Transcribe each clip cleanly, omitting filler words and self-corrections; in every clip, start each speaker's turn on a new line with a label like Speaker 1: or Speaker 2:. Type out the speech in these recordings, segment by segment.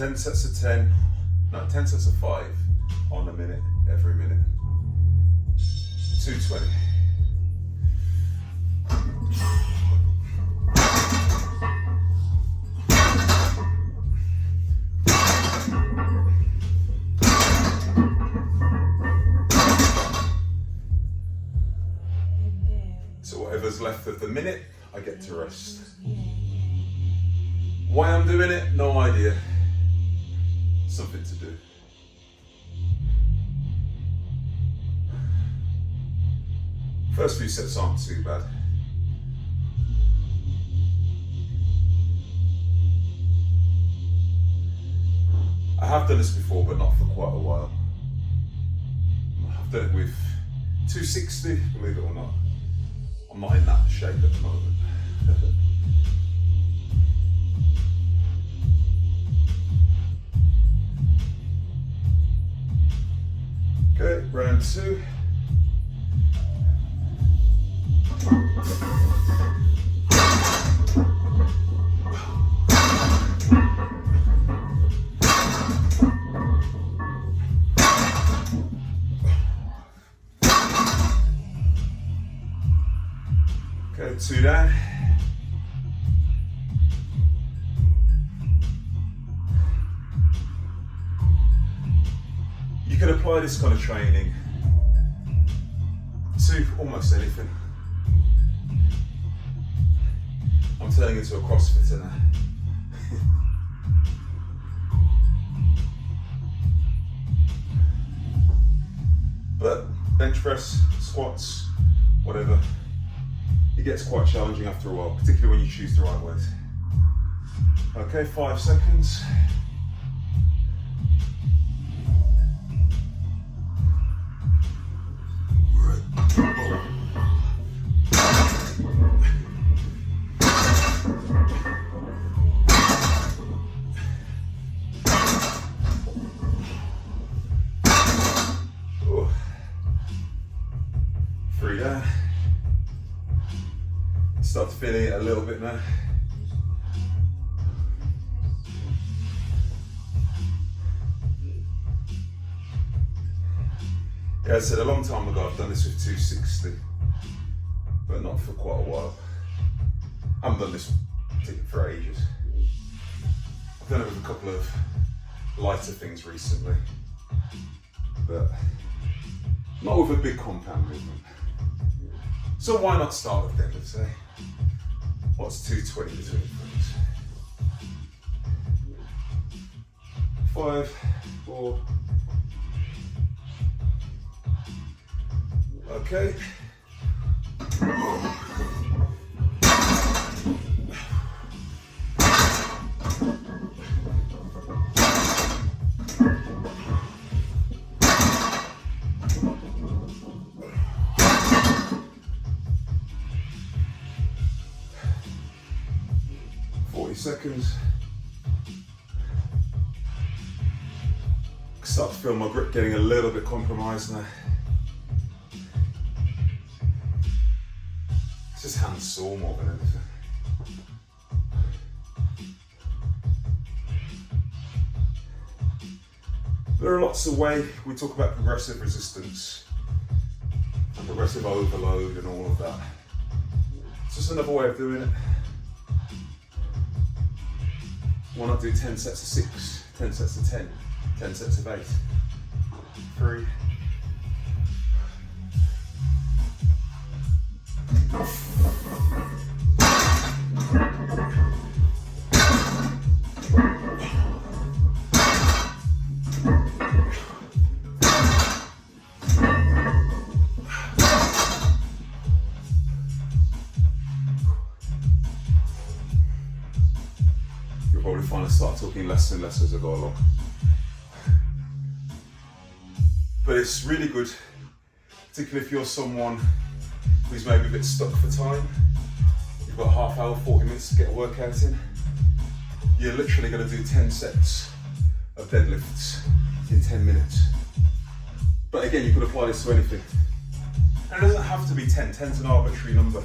Speaker 1: 10 sets of 10, no, 10 sets of 5 on a minute, every minute. 220. So whatever's left of the minute, I get to rest. Why I'm doing it, no idea. Something to do. First few sets aren't too bad. I have done this before, but not for quite a while. I've done it with 260, believe it or not. I'm not in that shape at the moment. Okay, round 2. Okay, 2 down. You can apply this kind of training to almost anything. I'm turning into a CrossFitter now. But bench press, squats, whatever, it gets quite challenging after a while, particularly when you choose the right weight. Okay, 5 seconds. Start to feel it a little bit now. Yeah, I said a long time ago I've done this with 260, but not for quite a while. I haven't done this for ages. I've done it with a couple of lighter things recently, but not with a big compound movement. So why not start with deadlifts, eh? What's 220 between things? 5, 4. Okay. 40 seconds. Start to feel my grip getting a little bit compromised now. It's just hand sore more than anything. There are lots of ways we talk about progressive resistance and progressive overload and all of that. It's just another way of doing it. Why not do 10 sets of 6, 10 sets of 10, 10 sets of 8, 3, 'll start talking less and less as I go along. But it's really good, particularly if you're someone who's maybe a bit stuck for time. You've got a half hour, 40 minutes to get a workout in. You're literally going to do 10 sets of deadlifts in 10 minutes. But again, you could apply this to anything. And it doesn't have to be 10, 10's an arbitrary number.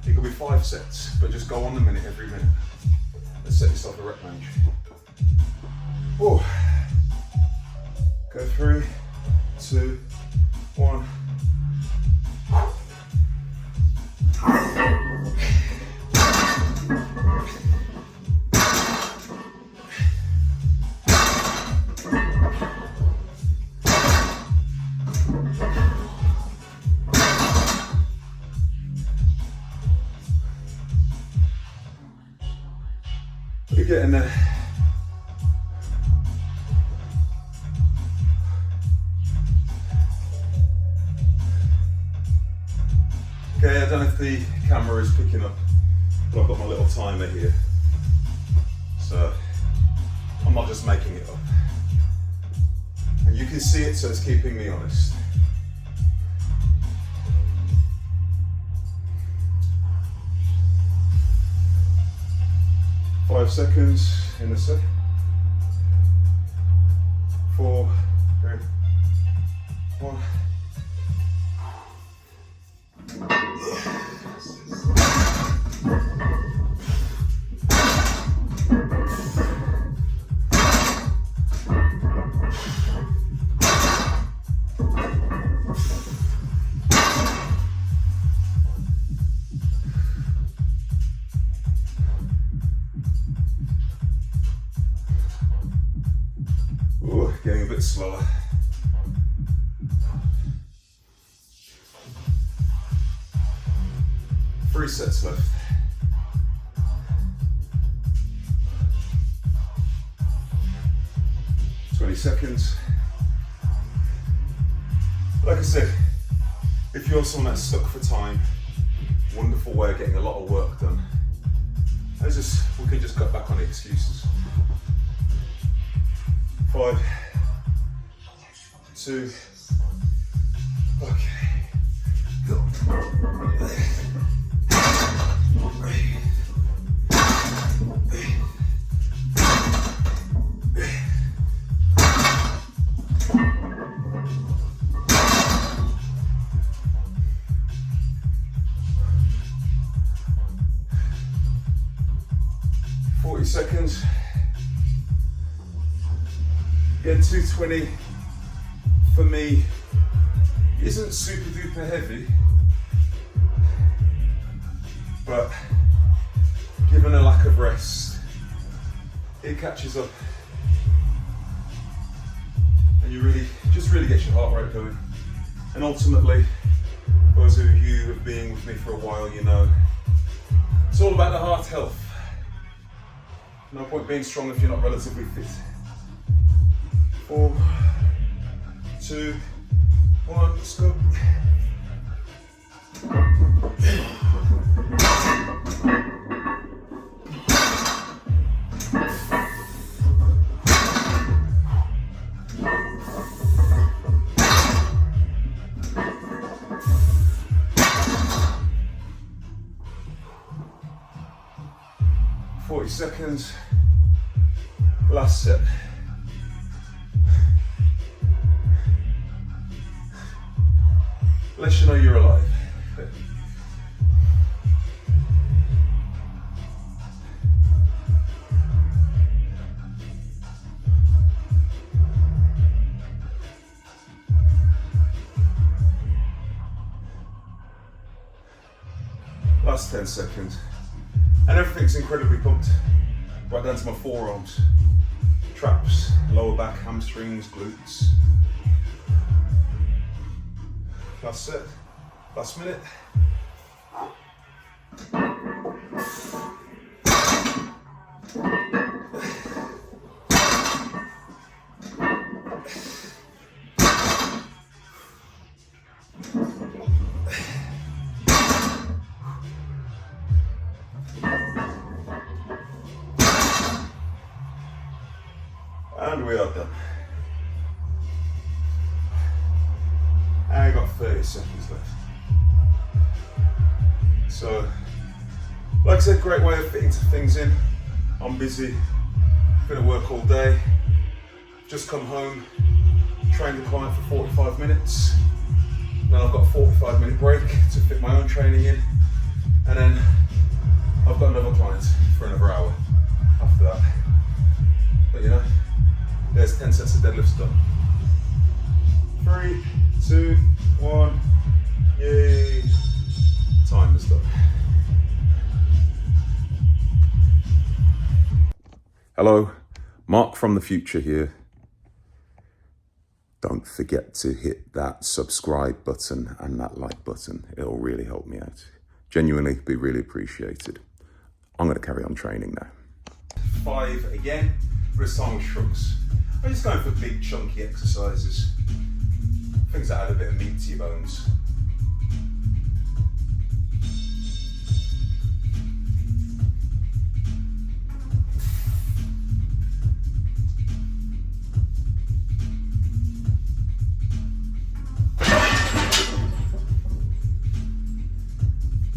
Speaker 1: It could be 5 sets, but just go on the minute every minute. Set yourself a rep range. Whoa. Go 3, 2, 1. We're getting there. Okay, I don't know if the camera is picking up, but I've got my little timer here. So I'm not just making it up. And you can see it, so it's keeping me honest. Five seconds in a sec. 4, 3, 1. Ooh, getting a bit slower. Three sets left. Seconds. Like I said, if you're someone that's stuck for time, wonderful way of getting a lot of work done. We can just cut back on the excuses. 5, 2, okay, go. 40 seconds. Again, 220 for me isn't super duper heavy, but given a lack of rest, it catches up and you just really gets your heart rate going. And ultimately, those of you who have been with me for a while, you know, it's all about the heart health. No point being strong if you're not relatively fit. 4, 2, 1, let's go. Seconds, last set. Let you know you're alive. Last 10 seconds. And everything's incredibly pumped, right down to my forearms, traps, lower back, hamstrings, glutes. Last set, last minute. And we are done. I got 30 seconds left. So, like I said, great way of fitting things in. I'm busy, been at work all day, just come home, trained a client for 45 minutes, then I've got a 45-minute break to fit my own training in, and then I've got another client for another hour after that. you know. There's 10 sets of deadlifts done. 3, 2, 1, yay. Time is done. Hello, Mark from the future here. Don't forget to hit that subscribe button and that like button. It'll really help me out. Genuinely be really appreciated. I'm gonna carry on training now. 5 again, but this time with shrugs. I'm just going for big chunky exercises. Things that add a bit of meat to your bones.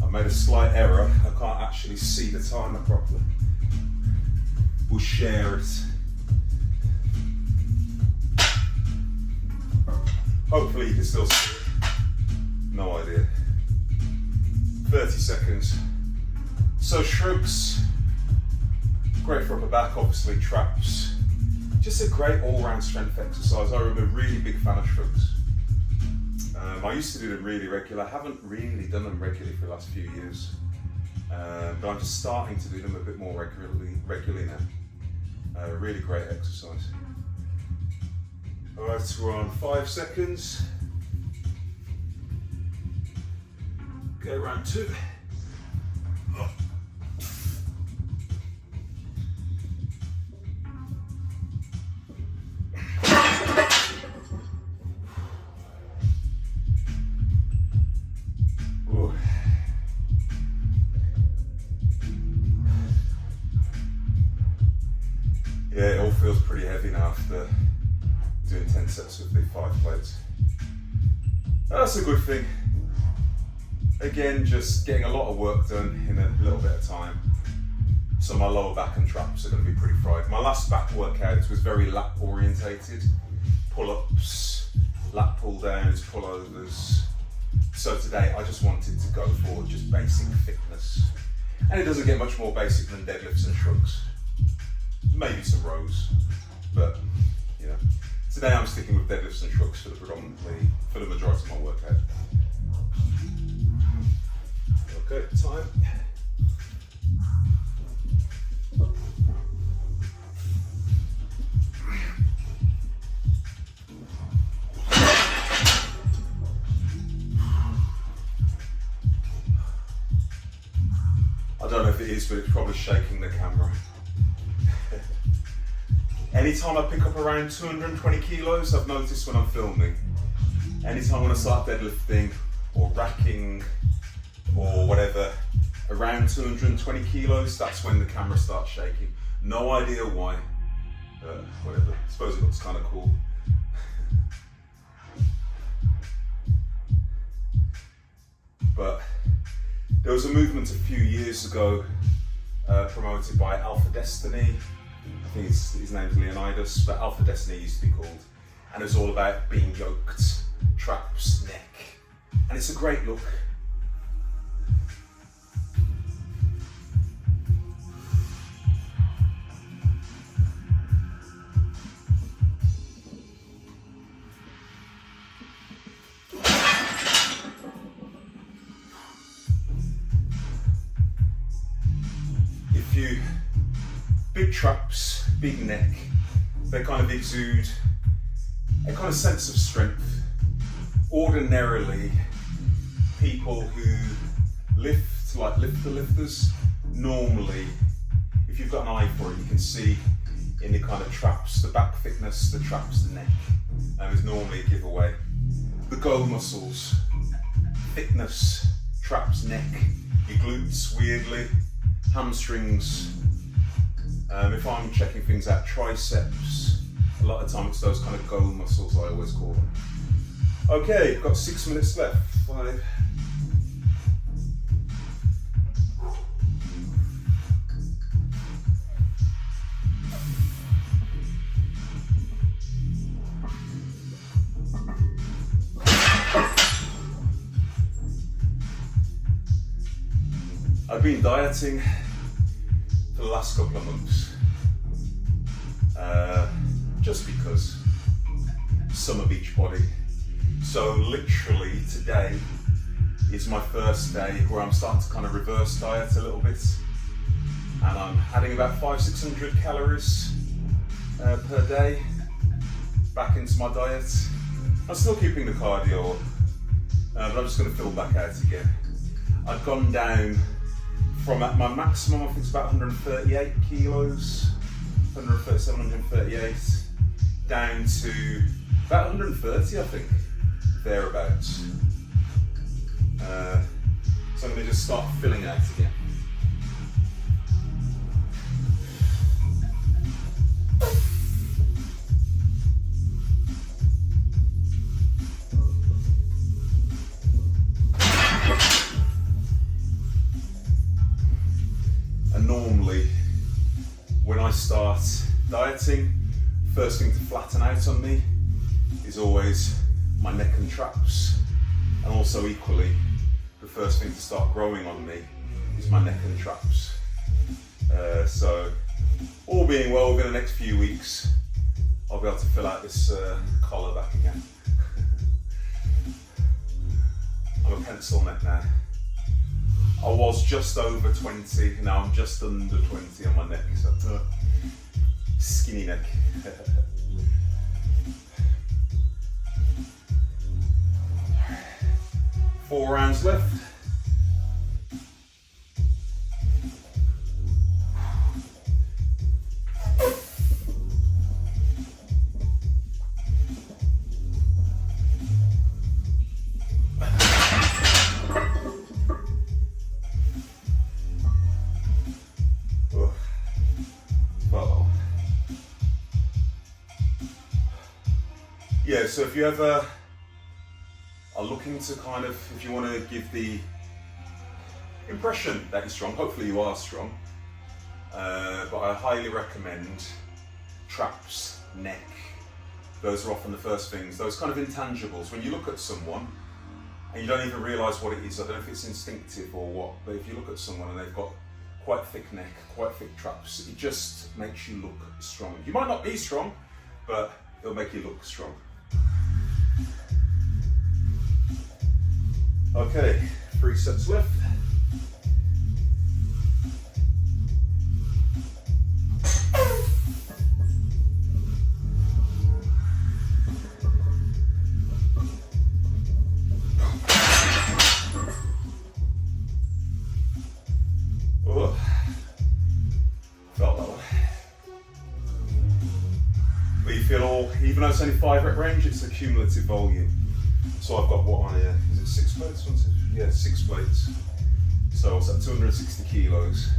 Speaker 1: I made a slight error. I can't actually see the timer properly. We'll share it. Hopefully you can still see it. No idea. 30 seconds. So shrugs, great for upper back, obviously traps. Just a great all-round strength exercise. I'm a really big fan of shrugs. I used to do them really regular. I haven't really done them regularly for the last few years. But I'm just starting to do them a bit more regularly now. Really great exercise. All right, we're on 5 seconds. Go round 2. Yeah, it all feels pretty heavy now after doing 10 sets with the 5 plates. That's a good thing. Again, just getting a lot of work done in a little bit of time. So my lower back and traps are going to be pretty fried. My last back workout was very lat orientated. Pull-ups, lat pull-downs, pull-overs. So today I just wanted to go for just basic fitness. And it doesn't get much more basic than deadlifts and shrugs. Maybe some rows, but you know. Today I'm sticking with deadlifts and shrugs for the majority of my workout. Okay, time. I don't know if it is, but it's probably shaking the camera. Anytime I pick up around 220 kilos, I've noticed when I'm filming, anytime when I start deadlifting or racking or whatever, around 220 kilos, that's when the camera starts shaking. No idea why, whatever, I suppose it looks kind of cool. But there was a movement a few years ago promoted by Alpha Destiny. I think his name's Leonidas, but Alpha Destiny used to be called. And it was all about being yoked, traps, neck. And it's a great look. If you big traps, big neck, they kind of exude a kind of sense of strength. Ordinarily, people who lift, like lifter lifters, normally, if you've got an eye for it, you can see in the kind of traps, the back thickness, the traps, the neck, is normally a giveaway. The go muscles, thickness, traps, neck, your glutes, weirdly, hamstrings. If I'm checking things out, triceps, a lot of time it's those kind of go muscles I always call them. Okay, got 6 minutes left. 5. I've been dieting for the last couple of months. just because summer beach body. So literally today is my first day where I'm starting to kind of reverse diet a little bit, and I'm adding about 500-600 calories per day back into my diet. I'm still keeping the cardio, but I'm just going to fill back out again. I've gone down from at my maximum, I think it's about 138 kilos, 137, 138, down to about 130, I think, thereabouts. So I'm going to just start filling out again. And normally, when I start dieting, first thing to flatten out on me is always my neck and traps, and also equally, the first thing to start growing on me is my neck and traps. So, all being well, within the next few weeks, I'll be able to fill out this collar back again. I'm a pencil neck now. I was just over 20, now I'm just under 20 on my neck, so skinny neck. 4 rounds left. Yeah, so if you ever are looking to kind of, if you want to give the impression that you're strong, hopefully you are strong, but I highly recommend traps, neck. Those are often the first things, those kind of intangibles. When you look at someone and you don't even realise what it is, I don't know if it's instinctive or what, but if you look at someone and they've got quite thick neck, quite thick traps, it just makes you look strong. You might not be strong, but it'll make you look strong. Okay, 3 sets left. Oh, felt that one. But you feel all, even though it's only 5 rep range, it's a cumulative volume. So I've got what on here? Is it 6 plates? 1, 2, 3, yeah, 6 plates. So it's at 260 kilos.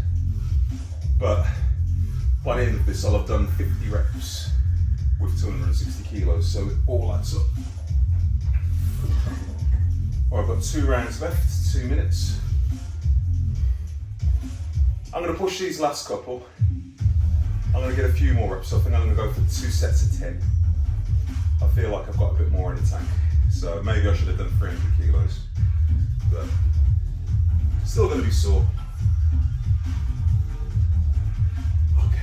Speaker 1: But by the end of this, I'll have done 50 reps with 260 kilos. So it all adds up. I've got 2 rounds left, 2 minutes. I'm going to push these last couple. I'm going to get a few more reps. I think I'm going to go for 2 sets of 10. I feel like I've got a bit more in the tank. So maybe I should have done 300 kilos, but still going to be sore. Okay.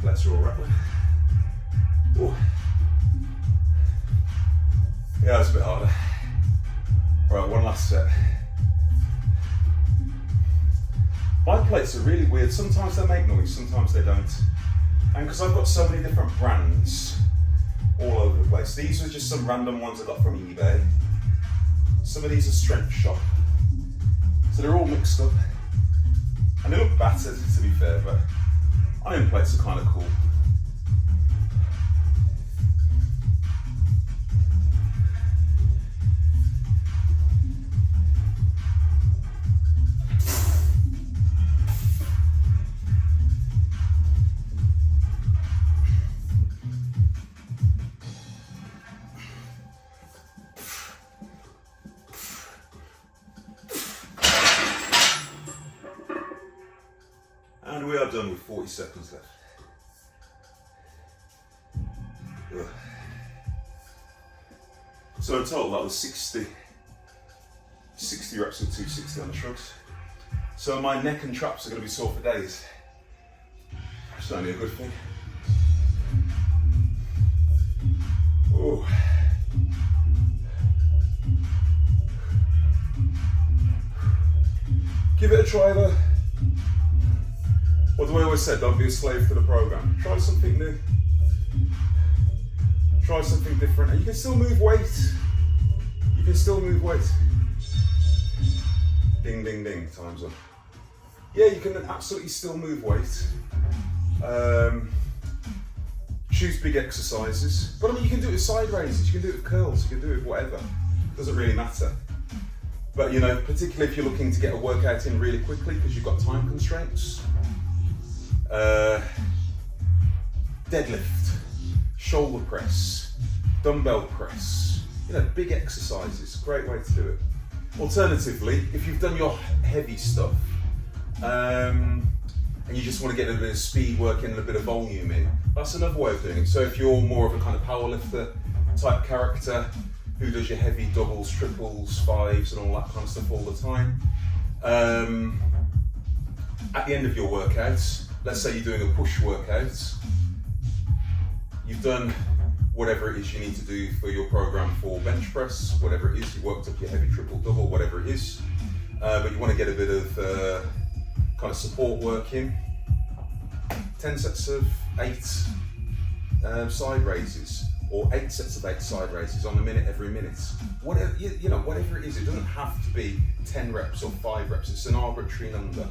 Speaker 1: Let's roll rattling. Ooh. Yeah, it's a bit harder. Right, one last set. My plates are really weird. Sometimes they make noise, sometimes they don't. And because I've got so many different brands all over the place. These are just some random ones I got from eBay. Some of these are Strength Shop. So they're all mixed up. And they look battered, to be fair, but iron plates are kind of cool. we are done with 40 seconds left. Ugh. So in total that was 60 reps of 260 on the shrugs. So my neck and traps are going to be sore for days. That's only a good thing. Oh. Give it a try though. What do I always say? Don't be a slave to the program. Try something new. Try something different. And you can still move weight. You can still move weight. Ding, ding, ding, time's up. Yeah, you can absolutely still move weight. Choose big exercises. But I mean, you can do it with side raises, you can do it with curls, you can do it with whatever. It doesn't really matter. But you know, particularly if you're looking to get a workout in really quickly because you've got time constraints. Deadlift, shoulder press, dumbbell press, you know, big exercises, great way to do it. Alternatively, if you've done your heavy stuff and you just want to get a bit of speed work in and a bit of volume in, that's another way of doing it. So if you're more of a kind of powerlifter type character who does your heavy doubles, triples, fives and all that kind of stuff all the time, at the end of your workouts, let's say you're doing a push workout, you've done whatever it is you need to do for your program for bench press, whatever it is, you worked up your heavy triple double, whatever it is, but you want to get a bit of kind of support work in. 10 sets of 8 side raises, or 8 sets of 8 side raises on a minute every minute. Whatever, you know, whatever it is, it doesn't have to be 10 reps or 5 reps, it's an arbitrary number.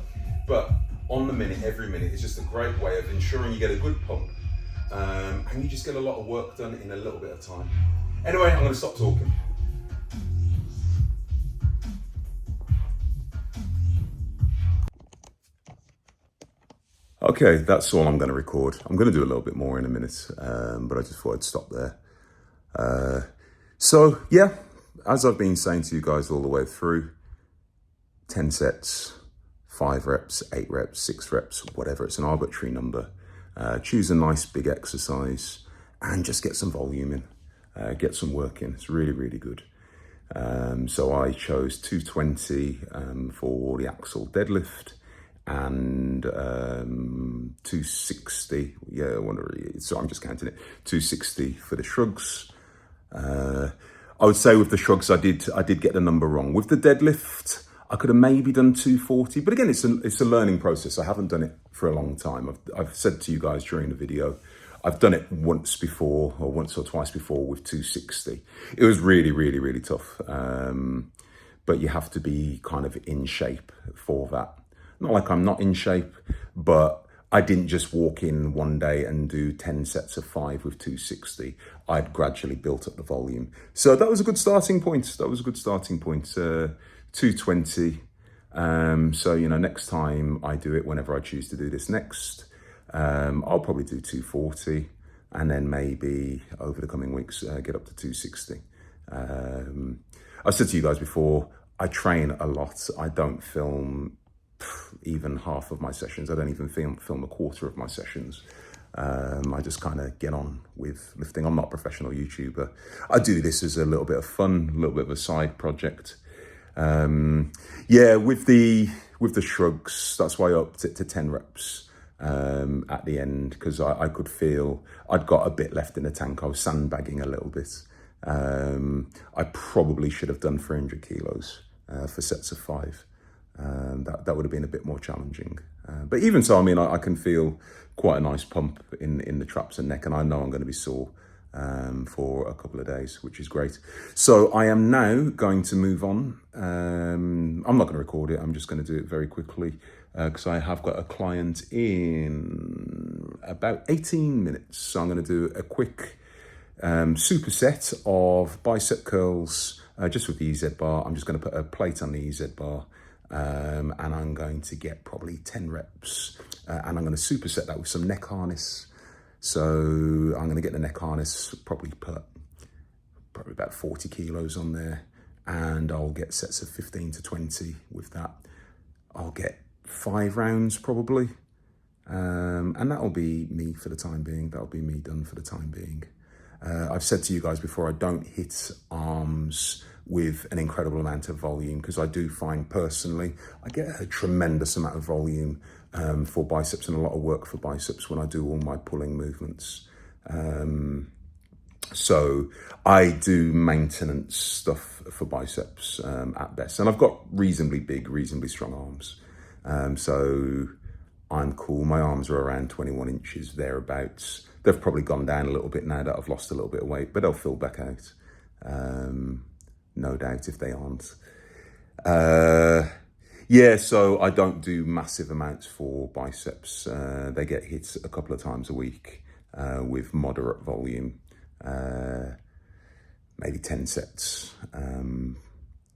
Speaker 1: But on the minute, every minute, is just a great way of ensuring you get a good pump and you just get a lot of work done in a little bit of time. Anyway, I'm going to stop talking. Okay, that's all I'm going to record. I'm going to do a little bit more in a minute, but I just thought I'd stop there. So yeah, as I've been saying to you guys all the way through, 10 sets, 5 reps, 8 reps, 6 reps, whatever, it's an arbitrary number. Choose a nice big exercise and just get some volume in, get some work in. It's really, really good. So I chose 220 for the axle deadlift and 260, yeah, so I'm just counting it, 260 for the shrugs. I would say with the shrugs, I did get the number wrong. With the deadlift, I could have maybe done 240, but again, it's a learning process. I haven't done it for a long time. I've said to you guys during the video, I've done it once before, or once or twice before with 260. It was really, really, really tough. But you have to be kind of in shape for that. Not like I'm not in shape, but I didn't just walk in one day and do 10 sets of 5 with 260. I'd gradually built up the volume. So that was a good starting point. 220. So, you know, next time I do it, whenever I choose to do this next, I'll probably do 240 and then maybe over the coming weeks, get up to 260. I said to you guys before, I train a lot. I don't film even half of my sessions. I don't even film a quarter of my sessions. I just kind of get on with lifting. I'm not a professional YouTuber. I do this as a little bit of fun, a little bit of a side project. Yeah, with the shrugs, that's why I upped it to 10 reps at the end, because I could feel I'd got a bit left in the tank. I was sandbagging a little bit. I probably should have done 300 kilos for sets of 5. That would have been a bit more challenging. But even so, I mean, I can feel quite a nice pump in the traps and neck, and I know I'm going to be sore for a couple of days, which is great. So I am now going to move on. I'm not going to record it. I'm just going to do it very quickly because I have got a client in about 18 minutes. So I'm going to do a quick superset of bicep curls just with the EZ bar. I'm just going to put a plate on the EZ bar. And I'm going to get probably 10 reps and I'm going to superset that with some neck harness. So I'm going to get the neck harness, probably put about 40 kilos on there, and I'll get sets of 15 to 20 with that. I'll get 5 rounds probably,
Speaker 2: And that'll be me for the time being. That'll be me done for the time being. I've said to you guys before, I don't hit arms with an incredible amount of volume because I do find personally, I get a tremendous amount of volume for biceps and a lot of work for biceps when I do all my pulling movements. So I do maintenance stuff for biceps at best. And I've got reasonably big, reasonably strong arms. So I'm cool. My arms are around 21 inches, thereabouts. They've probably gone down a little bit now that I've lost a little bit of weight, but they'll fill back out. No doubt if they aren't. Yeah, so I don't do massive amounts for biceps. They get hit a couple of times a week with moderate volume. Maybe 10 sets.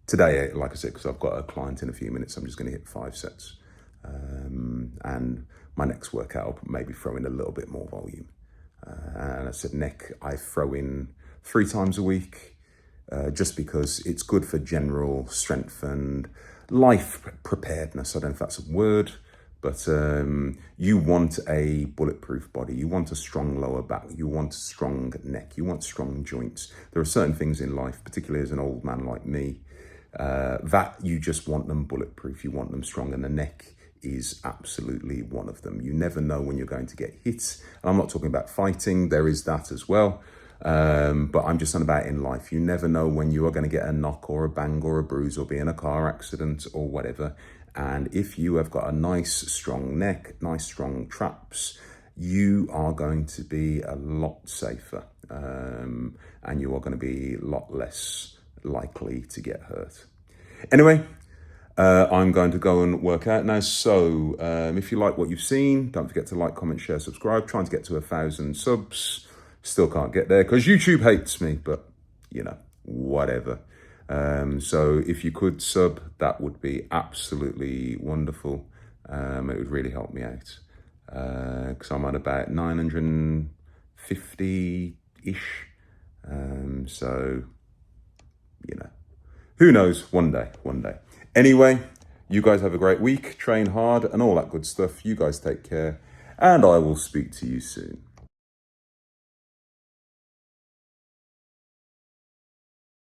Speaker 2: Today, like I said, because I've got a client in a few minutes, I'm just going to hit 5 sets. And my next workout, I'll maybe throw in a little bit more volume. And I said neck, I throw in 3 times a week, just because it's good for general strength and life preparedness. I don't know if that's a word, but you want a bulletproof body. You want a strong lower back. You want a strong neck. You want strong joints. There are certain things in life, particularly as an old man like me, that you just want them bulletproof. You want them strong, and the neck is absolutely one of them. You never know when you're going to get hit. And I'm not talking about fighting. There is that as well. But I'm just on about in life. You never know when you are going to get a knock or a bang or a bruise or be in a car accident or whatever. And if you have got a nice strong neck, nice strong traps, you are going to be a lot safer. And you are going to be a lot less likely to get hurt. Anyway, I'm going to go and work out now. So if you like what you've seen, don't forget to like, comment, share, subscribe. Trying to get to 1,000 subs. Still can't get there because YouTube hates me, but you know, whatever. So if you could sub, that would be absolutely wonderful. It would really help me out because I'm at about 950-ish. So, you know, who knows, one day. Anyway, you guys have a great week, train hard and all that good stuff. You guys take care, and I will speak to you soon.